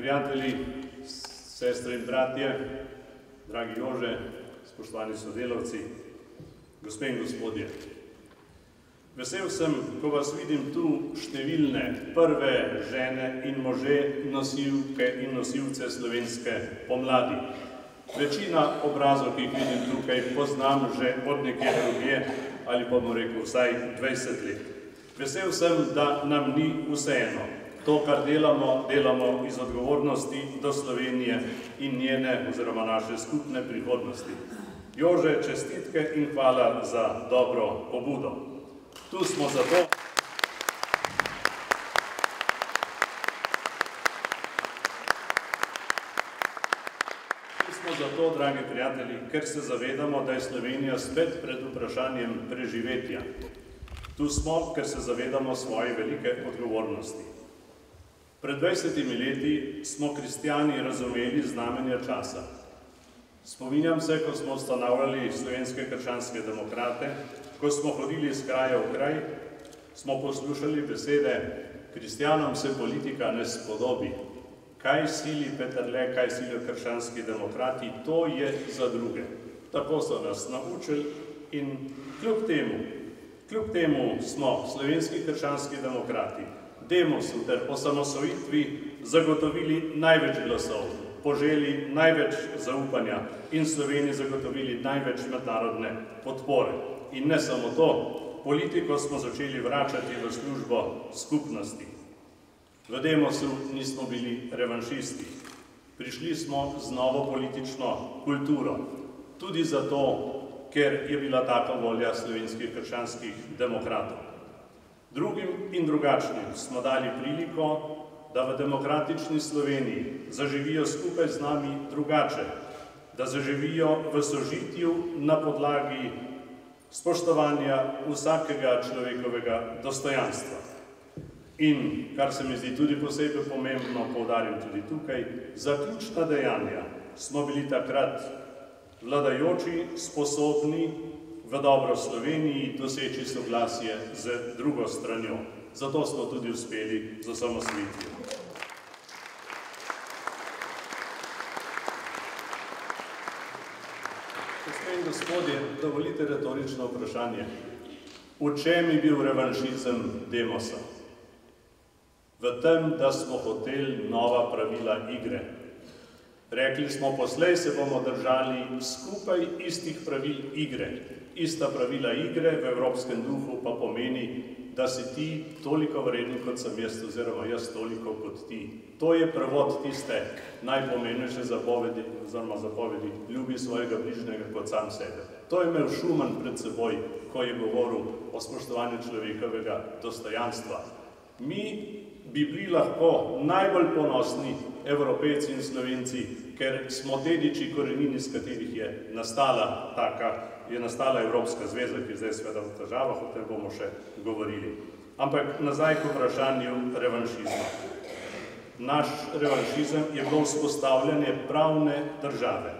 prijatelji, sestre in bratje, dragi Jože, spoštovani sodelavci, gospe in gospodje. Vesel sem, ko vas vidim tu številne prve žene in može, nosilke in nosilce slovenske pomladi. Večina obrazov, ki jih vidim tukaj, poznam že od nekje drugje ali pa bom rekel vsaj 20 let. Vesel sem, da nam ni vseeno. To, kar delamo, delamo iz odgovornosti do Slovenije in njene oziroma naše skupne prihodnosti. Jože, čestitke in hvala za dobro pobudo. Tu smo zato, dragi prijatelji, ker se zavedamo, da je Slovenija spet pred vprašanjem preživetja. Tu smo, ker se zavedamo svoje velike odgovornosti. Pred 20 leti smo kristjani razumeli znamenja časa. Spominjam se, ko smo ustanavljali slovenske krščanske demokrate, ko smo hodili iz kraja v kraj, smo poslušali besede: kristjanom se politika ne spodobi. Kaj sili Peterle, kaj silijo krščanski demokrati, to je za druge. Tako so nas naučili in kljub temu smo slovenski krščanski demokrati Demosu ter osamosvojitvi zagotovili največ glasov, poželi največ zaupanja in Sloveniji zagotovili največ mednarodne podpore. In ne samo to, politiko smo začeli vračati v službo skupnosti. V Demosu nismo bili revanšisti. Prišli smo z novo politično kulturo. Tudi zato, ker je bila taka volja slovenskih krščanskih demokratov. Drugim in drugačnim smo dali priliko, da v demokratični Sloveniji zaživijo skupaj z nami drugače, da zaživijo v sožitju na podlagi spoštovanja vsakega človekovega dostojanstva. In, kar se mi zdi tudi posebej pomembno, poudarim tudi tukaj, za ključna dejanja smo bili takrat vladajoči sposobni v dobro Sloveniji doseči soglasje z drugo stranjo. Zato smo tudi uspeli z osamosvojitvijo. Gospe in gospodje, dovolite retorično vprašanje. V čem je bil revanšizem Demosa? V tem, da smo hoteli nova pravila igre. Rekli smo, poslej se bomo držali skupaj istih pravil igre. Ista pravila igre v evropskem duhu pa pomeni, da si ti toliko vreden, kot sem jaz, oziroma jaz toliko kot ti. To je prevod tiste najpomembnejše zapovedi, oziroma zapovedi, ljubi svojega bližnjega kot sam sebe. To je imel Schuman pred seboj, ko je govoril o spoštovanju človekovega dostojanstva. Mi bi bili lahko najbolj ponosni Evropejci in Slovenci, ker smo dediči korenini, iz katerih je nastala Evropska zveza, ki je zdaj seveda v težavah, o tem bomo še govorili. Ampak nazaj k vprašanju revanšizma. Naš revanšizem je bilo vzpostavljanje pravne države.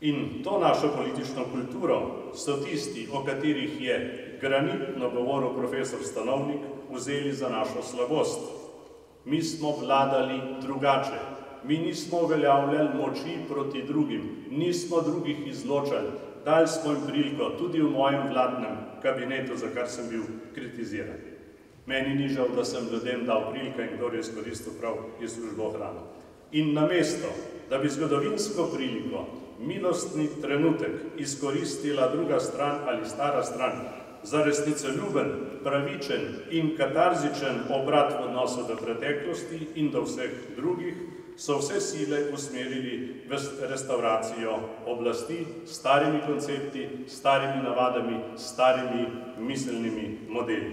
In to našo politično kulturo so tisti, o katerih je granitno govoril profesor Stanovnik, vzeli za našo slabost. Mi smo vladali drugače. Mi nismo uveljavljali moči proti drugim, nismo drugih izločali. Dali smo jim priliko, tudi v mojem vladnem kabinetu, za kar sem bil kritiziran. Meni ni žal, da sem ljudem dal prilika in kdor je izkoristil prav, je službo ohranil. In namesto, da bi zgodovinsko priliko, milostni trenutek izkoristila druga stran ali stara stran za resnicoljuben, pravičen in katarzičen obrat v odnosu do preteklosti in do vseh drugih, so vse sile usmerili v restauracijo oblasti s starimi koncepti, starimi navadami, starimi miselnimi modeli.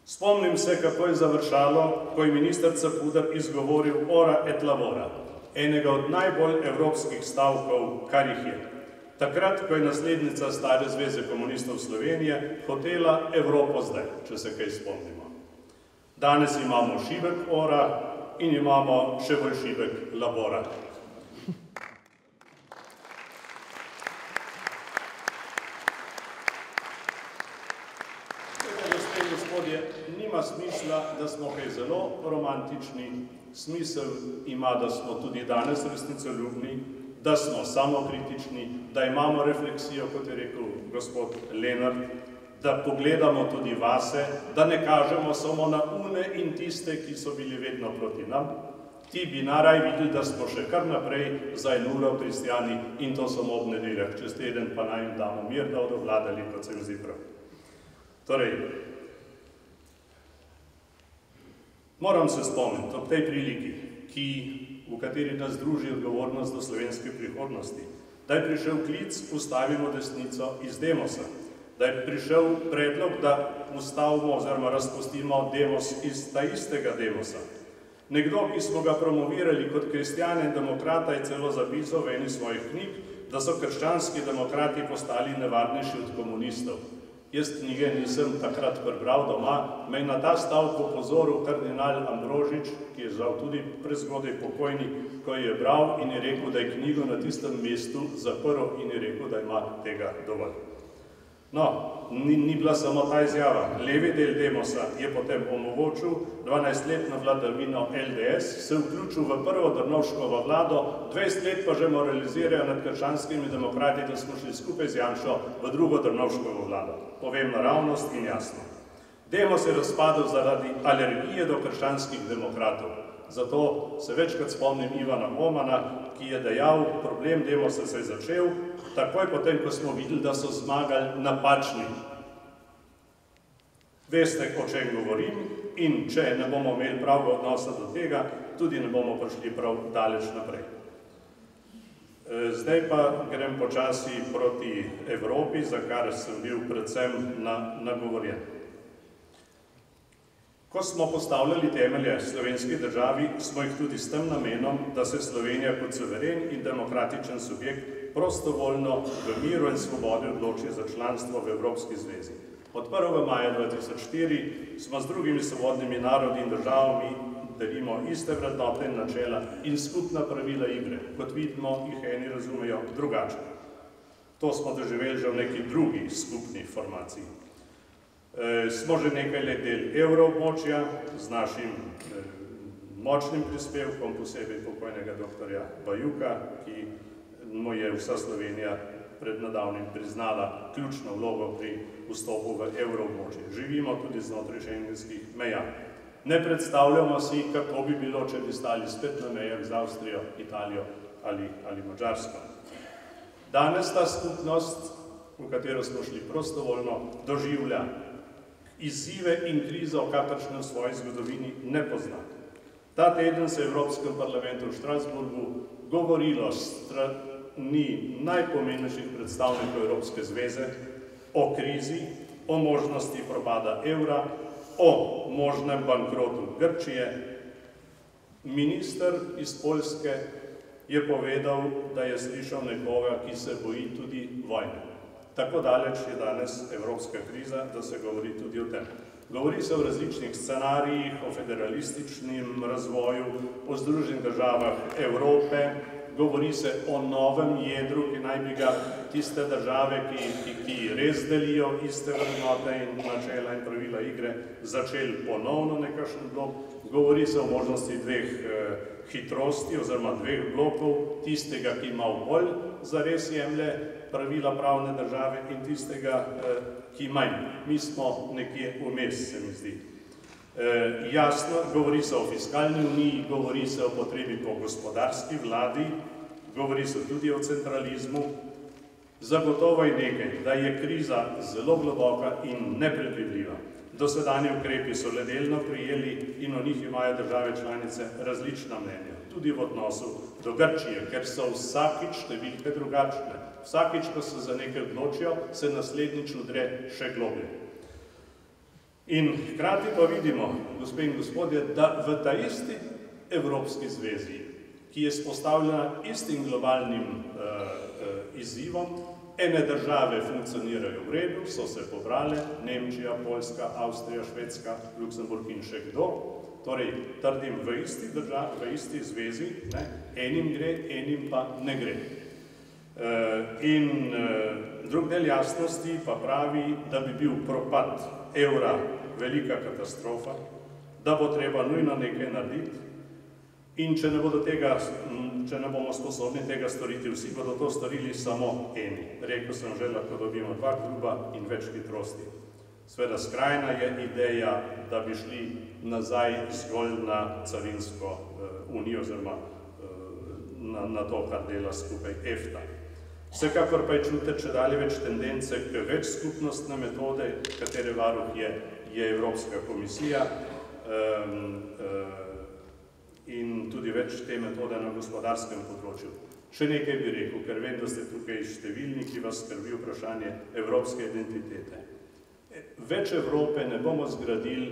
Spomnim se, kako je završalo, ko je minister Capuder izgovoril ora et labora, enega od najbolj evropskih stavkov, kar jih je. Takrat, ko je naslednica Stare zveze komunistov Slovenije hotela Evropo zdaj, če se kaj spomnimo. Danes imamo šibek ora in imamo še bolj šibek labora. Gospe in gospodje, nima smisla, da smo kaj zelo romantični, Smisel ima, da smo tudi danes resnicoljubni, da smo samokritični, da imamo refleksijo, kot je rekel gospod Lenart, da pogledamo tudi vase, da ne kažemo samo na une in tiste, ki so bili vedno proti nam. Ti bi naraj videli, da smo še kar naprej zajnuro kristjani in to samo ob nedeljah. Čez teden pa naj jim damo mir, da bodo vladali, kot se mi zdi prav. Torej, moram se spomniti ob tej priliki, v kateri nas druži odgovornost do slovenske prihodnosti, da je prišel klic Ustavimo desnico iz Demosa, da je prišel predlog, da ustavimo oziroma razpustimo Demos iz ta istega Demosa. Nekdo, ki smo ga promovirali kot kristjane in demokrata, je celo zapisal v eni svojih knjig, da so krščanski demokrati postali nevarnejši od komunistov. Jaz knjige nisem takrat prebral doma, me je na ta stavek opozoril kardinal Ambrožič, ki je žal tudi prezgodaj pokojni, ko je bral in je rekel, da je knjigo na tistem mestu zaprl in je rekel, da ima tega dovolj. No, ni bila samo ta izjava. Levi del Demosa je potem omogočil 12-letno vladavino LDS, se vključil v prvo Drnovškovo vlado, 20 let pa že moralizirajo nad krščanskimi demokrati, da smo šli skupaj z Janšo v drugo Drnovškovo vlado. Povem naravnost in jasno. Demos je razpadel zaradi alergije do krščanskih demokratov. Zato se večkrat spomnim Ivana Omana, ki je dejal, problem Demosa se je začel, takoj potem, ko smo videli, da so zmagali napačni. Veste, o čem govorim, in če ne bomo imeli pravega odnosa do tega, tudi ne bomo prišli prav daleč naprej. Zdaj pa grem počasi proti Evropi, za kar sem bil predvsem nagovorjen. Ko smo postavljali temelje slovenski državi, smo jih tudi s tem namenom, da se Slovenija kot suveren in demokratičen subjekt prostovoljno v miru in svobodi odloči za članstvo v Evropski zvezi. Od 1. maja 2004 smo z drugimi svobodnimi narodi in državami delimo iste vrednote in načela in skupna pravila igre. Kot vidimo, jih eni razumejo drugače. To smo doživeli že v neki drugi skupni formaciji. Smo že nekaj let del evroobmočja z našim močnim prispevkom, posebej pokojnega doktorja Bajuka, ki mu je vsa Slovenija pred nedavnim priznala ključno vlogo pri vstopu v evroobmočje. Živimo tudi znotraj šengenskih meja. Ne predstavljamo si, kako bi bilo, če bi stali spet na mejah z Avstrijo, Italijo ali Madžarsko. Danes ta skupnost, v katero smo šli prostovoljno, doživlja izzive in krizo, kakršne v svoji zgodovini ne pozna. Ta teden se je v Evropskem parlamentu v Strasburgu govorilo strani najpomembnejših predstavnikov Evropske zveze o krizi, o možnosti propada evra, o možnem bankrotu Grčije. Minister iz Poljske je povedal, da je slišal nekoga, ki se boji tudi vojne. Tako daleč je danes evropska kriza, da se govori tudi o tem. Govori se o različnih scenarijih, o federalističnem razvoju, o Združenih državah Evrope, govori se o novem jedru, ki naj bi ga tiste države, ki res delijo iste vrednote in načela in pravila igre, začeli ponovno nekakšen blok. Govori se o možnosti dveh hitrosti oziroma dveh blokov, tistega, ki malo bolj zares jemlje pravila pravne države in tistega, ki manj. Mi smo nekje vmes, se mi zdi. Jasno, govori se o fiskalni uniji, govori se o potrebi po gospodarski vladi, govori se tudi o centralizmu. Zagotovo je nekaj, da je kriza zelo globoka in nepredvidljiva. Dosedanji ukrepi so le delno prijeli in o njih imajo države članice različna mnenja, tudi v odnosu do Grčije, ker so vsakič številke drugačne. Vsakič, ko se za nekaj odločijo, se naslednjič udre še globlje. In hkrati pa vidimo, gospe in gospodje, da v ta isti Evropski zvezi, ki je spostavljena istim globalnim izzivom, ene države funkcionirajo v redu, so se pobrale, Nemčija, Poljska, Avstrija, Švedska, Luksemburg in še kdo. Torej, trdim, v isti državi, v isti zvezi, enim gre, enim pa ne gre. In drug del jasnosti pa pravi, da bi bil propad evra velika katastrofa, da bo treba nujno nekaj narediti. In če ne bomo sposobni tega storiti vsi, bodo to storili samo eni. Rekel sem že, lahko dobimo 2 kluba in več hitrosti. Sveda skrajna je ideja, da bi šli nazaj zgolj na carinsko unijo, oziroma na to, kar dela skupaj EFTA. Vsekakor pa je čutiti čedalje več tendence k več skupnostne metode, katere varuh je Evropska komisija, in tudi več te metode na gospodarskem področju. Še nekaj bi rekel, ker vem, da ste tukaj številni, ki vas skrbi vprašanje evropske identitete. Več Evrope ne bomo zgradili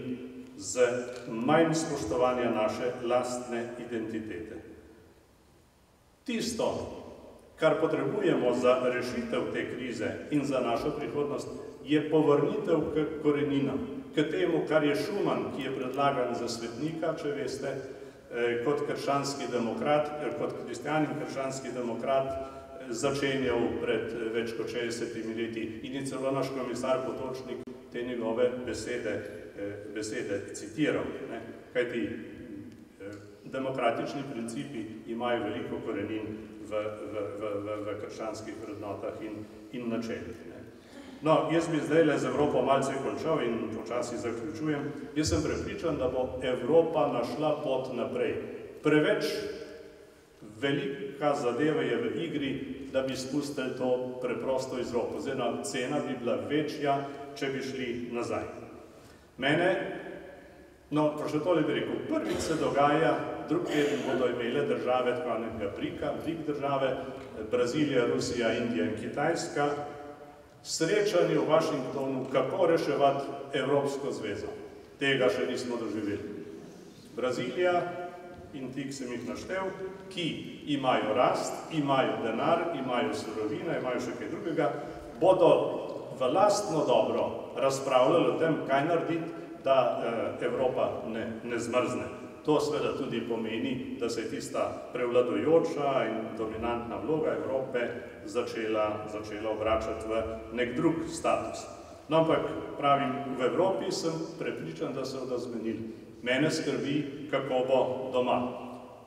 z manj spoštovanja naše lastne identitete. Tisto, kar potrebujemo za rešitev te krize in za našo prihodnost, je povrnitev k koreninam, k temu, kar je Schuman, ki je predlagan za svetnika, če veste, kot krščanski demokrat, kot kristjan in krščanski demokrat začenjal pred več kot 60 leti in je celo naš komisar Potočnik te njegove besede citiral. Kajti demokratični principi imajo veliko korenin v krščanskih vrednotah in načelih. No, jaz bi zdaj z Evropo malce končal in počasi zaključujem. Jaz sem prepričan, da bo Evropa našla pot naprej. Preveč velika zadeva je v igri, da bi spustili to preprosto iz rok. Oziroma, cena bi bila večja, če bi šli nazaj. Pa še tole bi rekel, prvič se dogaja, drugi teden bodo imele države tako nekega brik države, Brazilija, Rusija, Indija in Kitajska, srečanje v Washingtonu, kako reševati Evropsko zvezo. Tega še nismo doživeli. Brazilija in ti, ki sem jih naštel, ki imajo rast, imajo denar, imajo surovine, imajo še kaj drugega, bodo v lastno dobro razpravljali o tem, kaj narediti, da Evropa ne zmrzne. To seveda tudi pomeni, da se je tista prevladujoča in dominantna vloga Evrope začela obračati v nek drug status. No, ampak pravim, v Evropi sem prepričan, da se bodo zmenili. Mene skrbi, kako bo doma.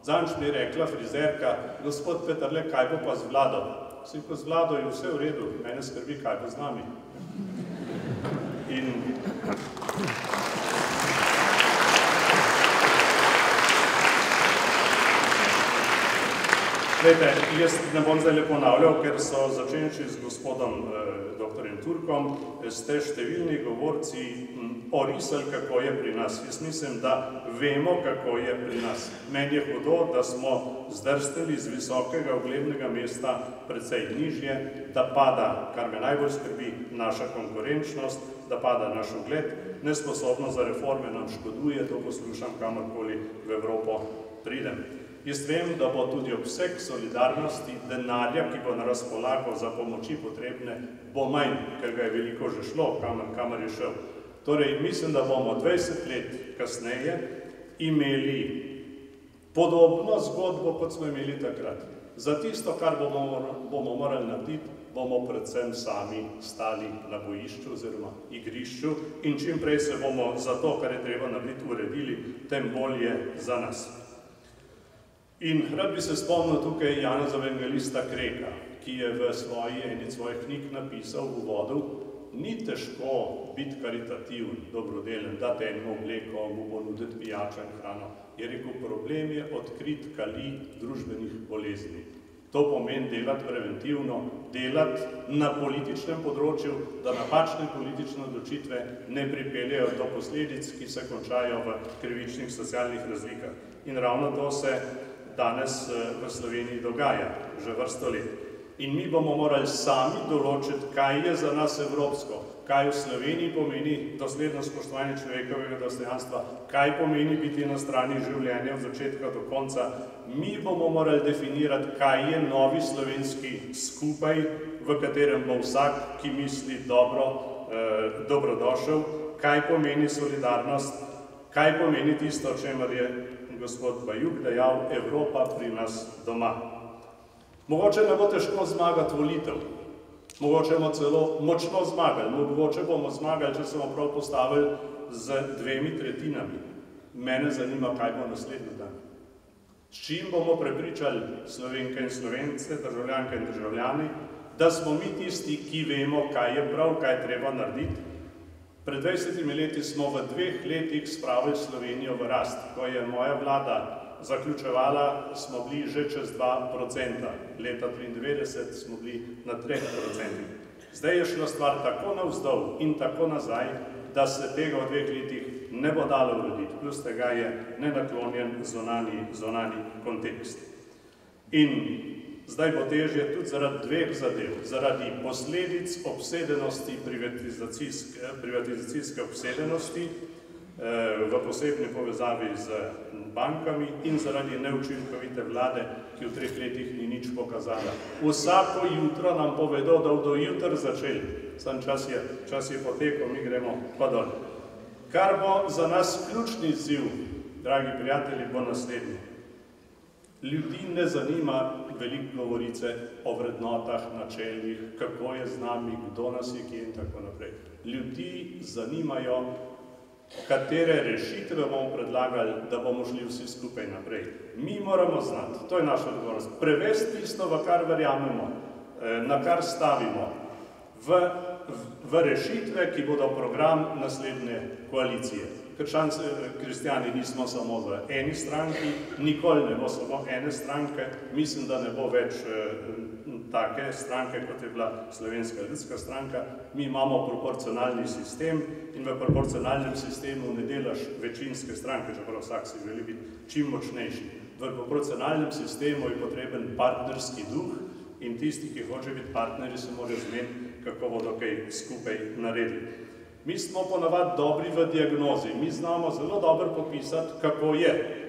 Zadnjič mi je rekla frizerka, gospod Peterle, kaj bo pa z vlado? Vsi, ko z vlado je vse v redu, mene skrbi, kaj bo z nami. Jaz ne bom zdaj ponavljal, ker so začenši z gospodom dr. Turkom, ste številni govorci orisali, kako je pri nas. Jaz mislim, da vemo, kako je pri nas. Meni je hudo, da smo zdrsnili z visokega uglednega mesta precej nižje, da pada, kar me najbolj skrbi, naša konkurenčnost, da pada naš ugled, nesposobnost za reforme nam škoduje, to poslušam kamorkoli v Evropo pridem. Jaz vem, da bo tudi obseg solidarnosti, denarja, ki bo na razpolago za pomoči potrebne, bo manj, ker ga je veliko že šlo, kamor je šel. Torej, mislim, da bomo 20 let kasneje imeli podobno zgodbo, kot smo imeli takrat. Za tisto, kar bomo morali narediti, bomo predvsem sami stali na bojišču oziroma igrišču in čim prej se bomo za to, kar je treba narediti, uredili, tem bolje za nas. In rad bi se spomnil tukaj Janeza Evangelista Kreka, ki je v eni svojih knjig napisal v uvodu, ni težko biti karitativen, dobrodelen, dati eno obleko, mu bo nuditi pijačo in hrano. Je rekel, problem je odkrit kali družbenih bolezni. To pomeni delati preventivno, delati na političnem področju, da napačne politične odločitve ne pripeljejo do posledic, ki se končajo v krivičnih socialnih razlikah. In ravno to se danes v Sloveniji dogaja, že vrsto let. In mi bomo morali sami določiti, kaj je za nas evropsko, kaj v Sloveniji pomeni dosledno spoštovanje človekovega dostojanstva, kaj pomeni biti na strani življenja od začetka do konca. Mi bomo morali definirati, kaj je novi slovenski skupaj, v katerem bo vsak, ki misli dobro, dobrodošel, kaj pomeni solidarnost, kaj pomeni tisto, o čemer je gospod Bajuk dejal, Evropa pri nas doma. Mogoče ne bo težko zmagati volitev, mogoče bomo celo močno zmagali, mogoče bomo zmagali, če se bomo prav postavili z 2/3. Mene zanima, kaj bo naslednji dan. s čim bomo prepričali Slovenke in Slovence, državljanke in državljani, da smo mi tisti, ki vemo, kaj je prav, kaj je treba narediti. Pred 20 leti smo v 2 letih spravili Slovenijo v rast. Ko je moja vlada zaključevala, smo bili že čez 2%. Leta 1993 smo bili na 3%. Zdaj je šla stvar tako navzdol in tako nazaj, da se tega v 2 letih ne bo dalo urediti. Plus tega je nenaklonjen zunanji kontekst. In zdaj bo težje tudi zaradi 2 zadev. Zaradi posledic obsedenosti, privatizacijske obsedenosti v posebni povezavi z bankami in zaradi neučinkovite vlade, ki v 3 letih ni nič pokazala. Vsako jutro nam povedo, da bodo jutri začeli. Sam čas je potekel, mi gremo pa dol. Kar bo za nas ključni izziv, dragi prijatelji, bo naslednji. Ljudi ne zanima veliko govorice o vrednotah, načeljih, kako je z nami, kdo nas je kje in tako naprej. Ljudi zanimajo, katere rešitve bomo predlagali, da bomo šli vsi skupaj naprej. Mi moramo znati, to je naša odgovornost, prevesti tisto, v kar verjamemo, na kar stavimo, v rešitve, ki bodo program naslednje koalicije. Kristjani nismo samo v eni stranki, nikoli ne bo samo ene stranke, mislim, da ne bo več take stranke, kot je bila Slovenska ljudska stranka. Mi imamo proporcionalni sistem in v proporcionalnem sistemu ne delaš večinske stranke, čeprav vsak si želi biti čim močnejši. V proporcionalnem sistemu je potreben partnerski duh in tisti, ki hoče biti partnerji, se morajo zmeniti, kako bodo kaj skupaj naredili. Mi smo ponavadi dobri v diagnozi, mi znamo zelo dobro popisati, kako je.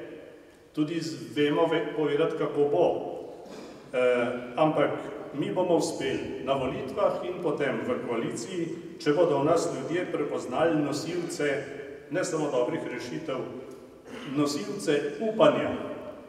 Tudi vemo povedati, kako bo. Ampak mi bomo uspeli na volitvah in potem v koaliciji, če bodo v nas ljudje prepoznali nosilce ne samo dobrih rešitev, nosilce upanja.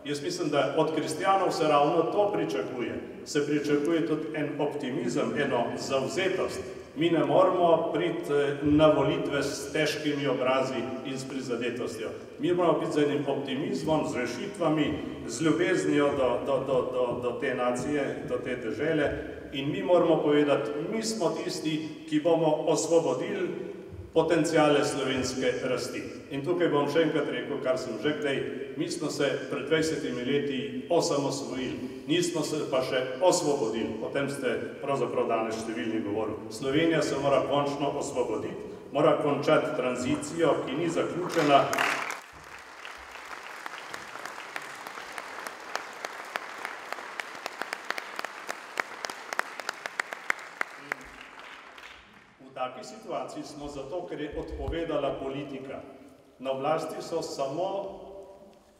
Jaz mislim, da od kristjanov se ravno to pričakuje. Se pričakuje tudi en optimizem, eno zavzetost. Mi ne moramo priti na volitve s težkimi obrazi in s prizadetostjo. Mi moramo biti z enim optimizmom, z rešitvami, z ljubeznijo do te nacije, do te dežele in mi moramo povedati, mi smo tisti, ki bomo osvobodili potencijale slovenske rasti. In tukaj bom še enkrat rekel, kar sem že kdaj, mi smo se pred 20 leti osamosvojili, nismo se pa še osvobodili, o tem ste pravzaprav danes številni govorili. Slovenija se mora končno osvoboditi, mora končati tranzicijo, ki ni zaključena. V taki situaciji smo zato, ker je odpovedala politika. Na oblasti so samo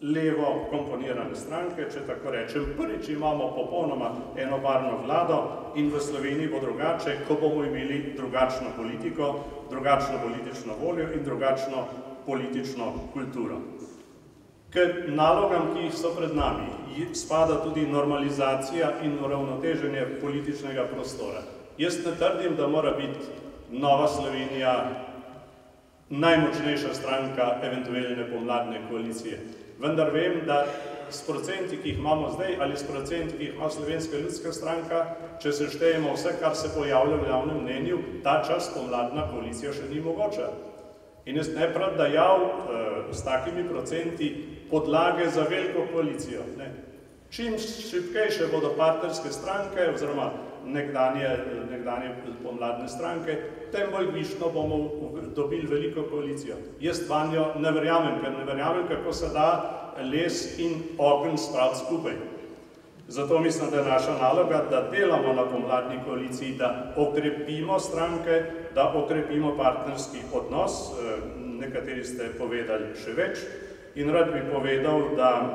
levo komponirane stranke, če tako rečem. Prvič imamo popolnoma enobarvno vlado in v Sloveniji bo drugače, ko bomo imeli drugačno politiko, drugačno politično voljo in drugačno politično kulturo. K nalogam, ki so pred nami, spada tudi normalizacija in uravnoteženje političnega prostora. Jaz ne trdim, da mora biti Nova Slovenija najmočnejša stranka eventualne pomladne koalicije. Vendar vem, da s procenti, ki jih imamo zdaj, ali s procenti, ki jih ima Slovenska ljudska stranka, če se štejemo vse, kar se pojavlja v javnem mnenju, ta čas pomladna koalicija še ni mogoča. In jaz ne prav dajal s takimi procenti podlage za veliko koalicijo. Čim šibkejše bodo partnerske stranke, oziroma nekdanje pomladne stranke, tem bolj višno bomo dobili veliko koalicijo. Jaz vanjo ne verjamem, ker ne verjamem, kako se da les in ogenj spraviti skupaj. Zato mislim, da je naša naloga, da delamo na pomladni koaliciji, da okrepimo stranke, da okrepimo partnerski odnos. Nekateri ste povedali še več. In rad bi povedal, da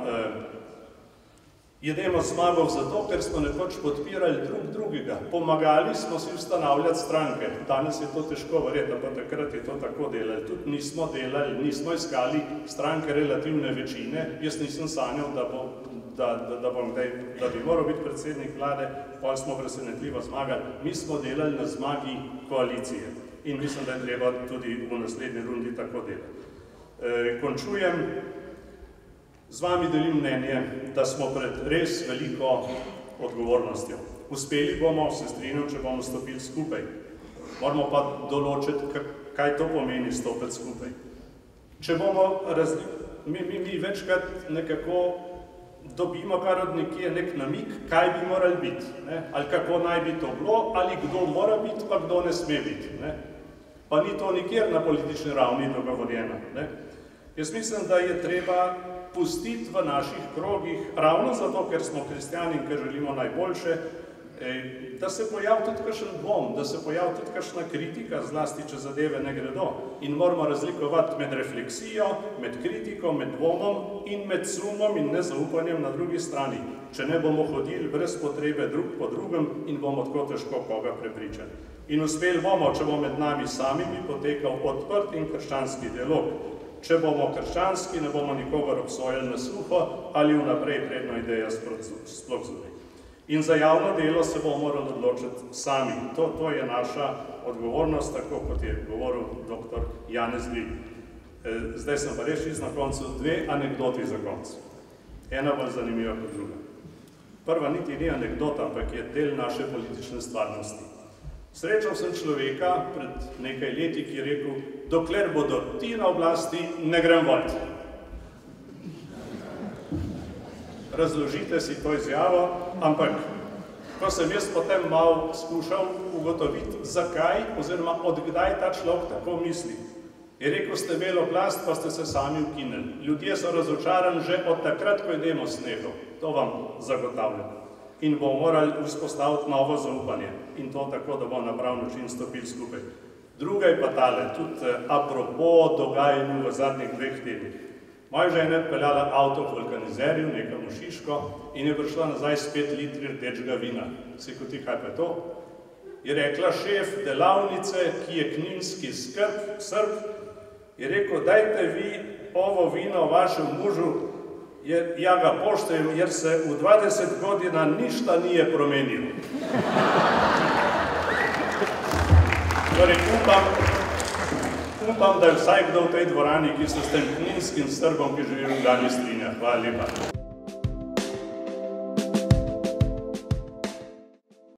jedemo zmago zato, ker smo nekoč podpirali drugega. Pomagali smo si ustanavljati stranke. Danes je to težko verjeti, pa takrat je to tako delali. Tudi nismo delali, nismo iskali stranke relativne večine. Jaz nisem sanjal, da bi moral biti predsednik vlade, pa smo presenetljivo zmagali. Mi smo delali na zmagi koalicije. In mislim, da je treba tudi v naslednji rundi tako delati. Končujem Z vami delim mnenje, da smo pred res veliko odgovornostjo. Uspeli bomo, se strinjam, če bomo stopili skupaj. Moramo pa določiti, kaj to pomeni stopiti skupaj. Če bomo mi večkrat nekako dobimo kar od nekje nek namig, kaj bi morali biti, ali kako naj bi to bilo, ali kdo mora biti, pa kdo ne sme biti. Pa ni to nikjer na politični ravni dogovorjeno. Jaz mislim, da je treba pustiti v naših krogih, ravno zato, ker smo kristjani in ker želimo najboljše, da se pojavi tudi kakšen dvom, da se pojavi tudi kakšna kritika, zlasti, če zadeve ne gredo. In moramo razlikovati med refleksijo, med kritiko, med dvomom in med sumom in nezaupanjem na drugi strani. Če ne bomo hodili brez potrebe drug po drugem in bomo tako težko koga prepričali. In uspeli bomo, če bo med nami samimi potekal odprt in krščanski dialog. Če bomo krščanski, ne bomo nikogar obsojali na suho ali vnaprej predno ideja sploh zunaj. In za javno delo se bomo morali odločiti sami. To je naša odgovornost, tako kot je govoril dr. Janez Grig. Zdaj sem pa res na koncu dve anekdoti za konc. Ena bolj zanimiva kot druga. Prva niti ni anekdota, ampak je del naše politične stvarnosti. Srečal sem človeka pred nekaj leti, ki je rekel, dokler bodo ti na oblasti, ne grem volit. Razložite si to izjavo, ampak ko sem jaz potem malo skušal ugotoviti, zakaj oziroma odkdaj ta človek tako misli. Je rekel, ste imeli oblast, pa ste se sami ukinili. Ljudje so razočarani že od takrat, ko je Demos nehal. To vam zagotavljam. In bomo morali vzpostaviti novo zaupanje. In to tako, da bomo na prav način stopili skupaj. Druga je pa tale, tudi apropo dogajanju v zadnjih 2 tednih. Moja žena je peljala avto k vulkanizerju, nekam v Šiško, in je prišla nazaj s 5 litri rdečega vina. Si kot ti, kaj pa je to? Je rekla šef delavnice, ki je kninski Srb, je rekel, dajte vi ovo vino vašem mužu, jer ja ga poštujem, jer se u 20 godina ništa nije promenilo. Torej, upam, da je vsaj kdo v tej dvorani, ki se s tem kninskim Srbom, ki živi v Ljubljani, strinja. Hvala lepa.